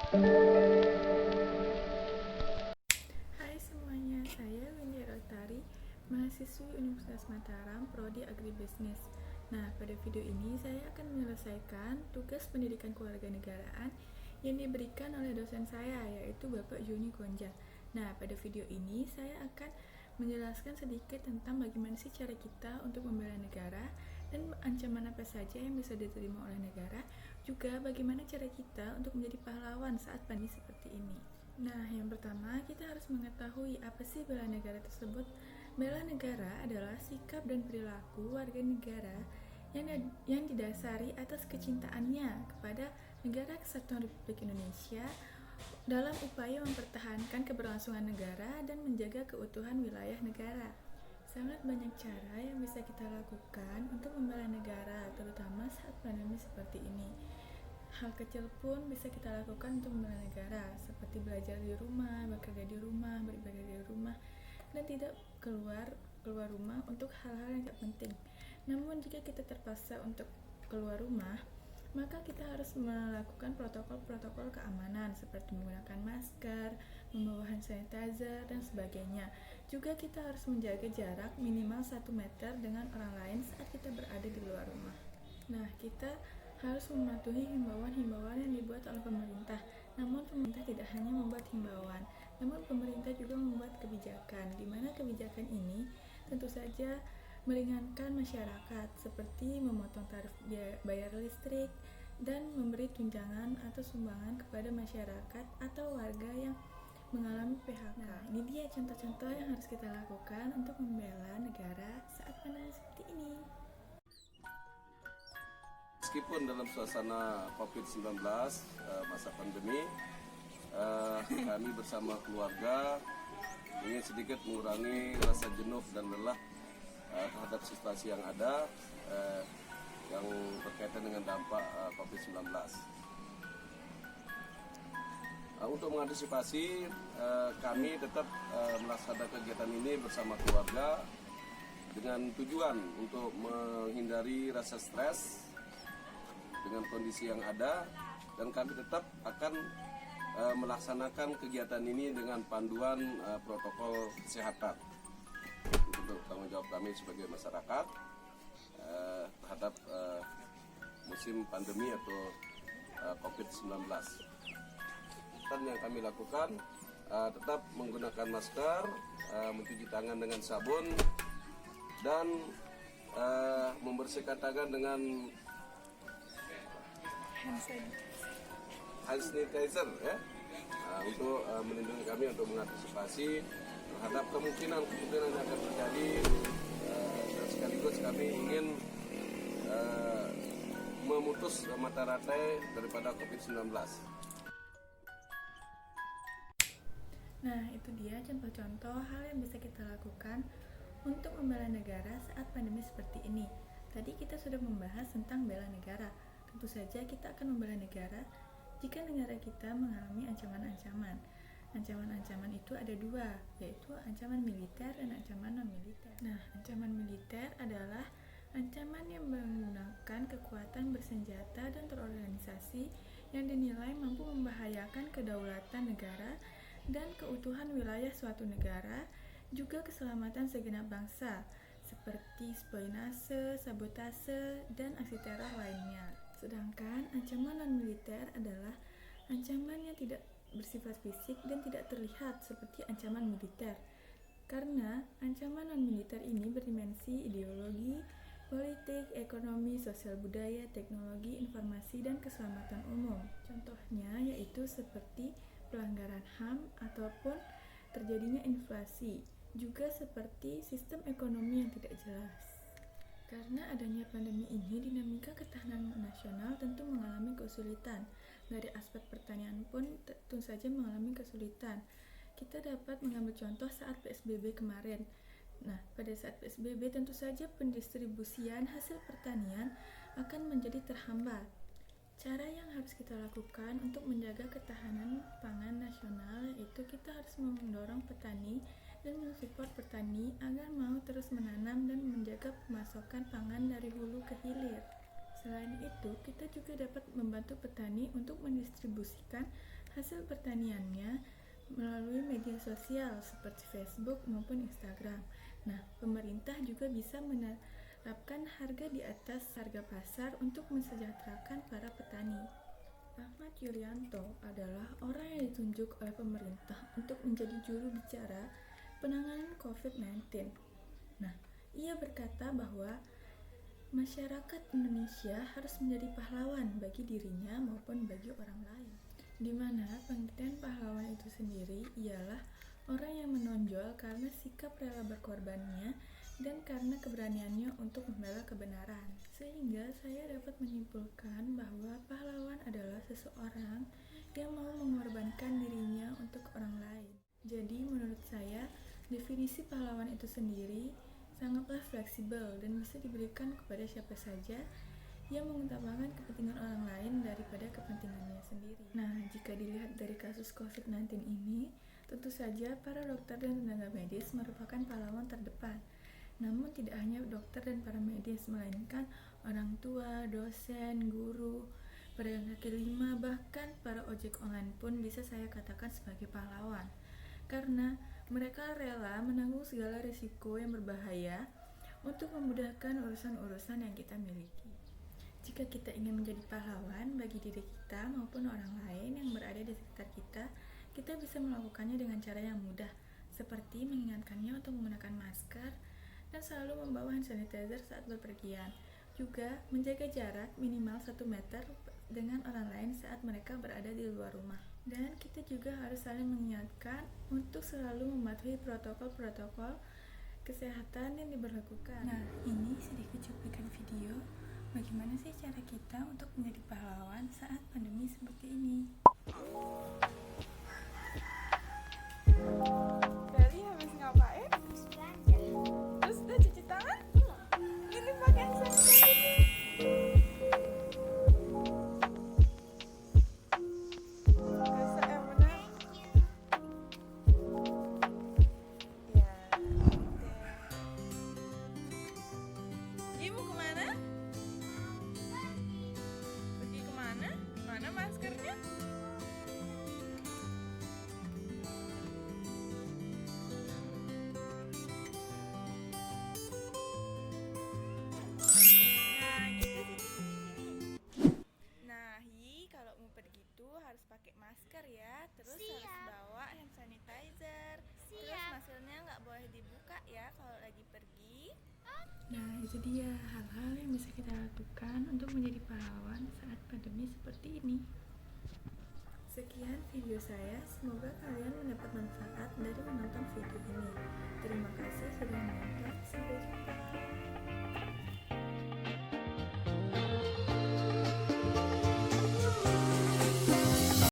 Hai semuanya, saya Windy Rotari, mahasiswi Universitas Mataram, Prodi Agribisnis. Nah, pada video ini saya akan menyelesaikan tugas pendidikan kewarganegaraan yang diberikan oleh dosen saya, yaitu Bapak Juni Gonja. Nah, pada video ini saya akan menjelaskan sedikit tentang bagaimana sih cara kita untuk membela negara dan ancaman apa saja yang bisa diterima oleh negara, juga bagaimana cara kita untuk menjadi pahlawan saat pandemi seperti ini. Nah, yang pertama kita harus mengetahui apa sih bela negara tersebut. Bela negara adalah sikap dan perilaku warga negara yang didasari atas kecintaannya kepada Negara Kesatuan Republik Indonesia dalam upaya mempertahankan keberlangsungan negara dan menjaga keutuhan wilayah negara. Sangat banyak cara yang bisa kita lakukan untuk membela negara, terutama saat pandemi seperti ini. Hal kecil pun bisa kita lakukan untuk membela negara, seperti belajar di rumah, bekerja di rumah, beribadah di rumah, dan tidak keluar rumah untuk hal-hal yang tidak penting. Namun jika kita terpaksa untuk keluar rumah, maka kita harus melakukan protokol-protokol keamanan seperti menggunakan masker, membawa hand sanitizer, dan sebagainya. Juga kita harus menjaga jarak minimal 1 meter dengan orang lain saat kita berada di luar rumah. Nah, kita harus mematuhi himbauan-himbauan yang dibuat oleh pemerintah. Namun pemerintah tidak hanya membuat himbauan, namun pemerintah juga membuat kebijakan, di mana kebijakan ini tentu saja meringankan masyarakat, seperti memotong tarif bayar listrik dan memberi tunjangan atau sumbangan kepada masyarakat atau warga yang mengalami PHK. Nah, ini dia contoh-contoh yang harus kita lakukan untuk membela negara saat pandemi seperti ini. Meskipun dalam suasana COVID-19 masa pandemi, kami bersama keluarga ingin sedikit mengurangi rasa jenuh dan lelah terhadap situasi yang ada yang berkaitan dengan dampak COVID-19. Untuk mengantisipasi, kami tetap melaksanakan kegiatan ini bersama keluarga dengan tujuan untuk menghindari rasa stres dengan kondisi yang ada, dan kami tetap akan melaksanakan kegiatan ini dengan panduan protokol kesehatan untuk tanggung jawab kami sebagai masyarakat terhadap musim pandemi atau COVID-19. Dan yang kami lakukan tetap menggunakan masker, mencuci tangan dengan sabun, dan membersihkan tangan dengan hand sanitizer ya, untuk melindungi kami, untuk mengantisipasi terhadap kemungkinan yang akan terjadi, dan sekaligus kami ingin memutus mata rantai daripada COVID-19. Nah, itu dia contoh-contoh hal yang bisa kita lakukan untuk membela negara saat pandemi seperti ini. Tadi kita sudah membahas tentang bela negara. Tentu saja kita akan membela negara jika negara kita mengalami ancaman-ancaman. Ancaman-ancaman itu ada dua, yaitu ancaman militer dan ancaman non-militer. Nah, ancaman militer adalah ancaman yang menggunakan kekuatan bersenjata dan terorganisasi yang dinilai mampu membahayakan kedaulatan negara dan keutuhan wilayah suatu negara, juga keselamatan segenap bangsa, seperti spionase, sabotase, dan aksi teror lainnya. Sedangkan ancaman non-militer adalah ancaman yang tidak bersifat fisik dan tidak terlihat seperti ancaman militer. Karena ancaman non-militer ini berdimensi ideologi, politik, ekonomi, sosial budaya, teknologi, informasi, dan keselamatan umum. Contohnya yaitu seperti pelanggaran HAM ataupun terjadinya inflasi, juga seperti sistem ekonomi yang tidak jelas. Karena adanya pandemi ini, dinamika ketahanan nasional tentu mengalami kesulitan. Dari aspek pertanian pun tentu saja mengalami kesulitan. Kita dapat mengambil contoh saat PSBB kemarin. Nah, pada saat PSBB tentu saja pendistribusian hasil pertanian akan menjadi terhambat. Cara yang harus kita lakukan untuk menjaga ketahanan pangan nasional yaitu kita harus mendorong petani dan mensupport petani agar mau terus menanam dan menjaga pemasokan pangan dari hulu ke hilir. Selain itu, kita juga dapat membantu petani untuk mendistribusikan hasil pertaniannya melalui media sosial seperti Facebook maupun Instagram. Nah, pemerintah juga bisa menerapkan harga di atas harga pasar untuk mensejahterakan para petani. Ahmad Yuryanto adalah orang yang ditunjuk oleh pemerintah untuk menjadi juru bicara penanganan COVID-19. Nah, ia berkata bahwa masyarakat Indonesia harus menjadi pahlawan bagi dirinya maupun bagi orang lain. Di mana pengertian pahlawan itu sendiri ialah orang yang menonjol karena sikap rela berkorbannya dan karena keberaniannya untuk membela kebenaran. Sehingga saya dapat menyimpulkan bahwa pahlawan adalah seseorang yang mau mengorbankan dirinya untuk orang lain. Jadi menurut saya, definisi pahlawan itu sendiri sangatlah fleksibel dan bisa diberikan kepada siapa saja yang mengutamakan kepentingan orang lain daripada kepentingannya sendiri. Nah, jika dilihat dari kasus COVID-19 ini, tentu saja para dokter dan tenaga medis merupakan pahlawan terdepan. Namun tidak hanya dokter dan para medis, melainkan orang tua, dosen, guru, pedagang kaki lima, bahkan para ojek online pun bisa saya katakan sebagai pahlawan. Karena mereka rela menanggung segala risiko yang berbahaya untuk memudahkan urusan-urusan yang kita miliki. Jika kita ingin menjadi pahlawan bagi diri kita maupun orang lain yang berada di sekitar kita, kita bisa melakukannya dengan cara yang mudah, seperti mengingatkannya untuk menggunakan masker dan selalu membawa hand sanitizer saat bepergian. Juga menjaga jarak minimal 1 meter dengan orang lain saat mereka berada di luar rumah. Dan kita juga harus saling mengingatkan untuk selalu mematuhi protokol-protokol kesehatan yang diberlakukan. Nah, ini sedikit cuplikan video bagaimana sih cara kita untuk menjadi pahlawan saat pandemi seperti ini. Dari habis ngapain? Habis belanja. Terus udah cuci tangan? Ini pakai hand sanitizer. Rasa yang benar? Ya. Ibu kemana? Pergi kemana? Mana maskernya? Nah, gitu sini. Nah, kalau mau pergi tuh harus pakai masker ya. Terus harus Siap. bawa hand sanitizer. Terus Siap. maskernya nggak boleh dibuka ya kalau lagi pergi. Nah, itu dia hal-hal yang bisa kita lakukan untuk menjadi pahlawan saat pandemi seperti ini. Sekian video saya, semoga kalian mendapat manfaat dari menonton video ini. Terima kasih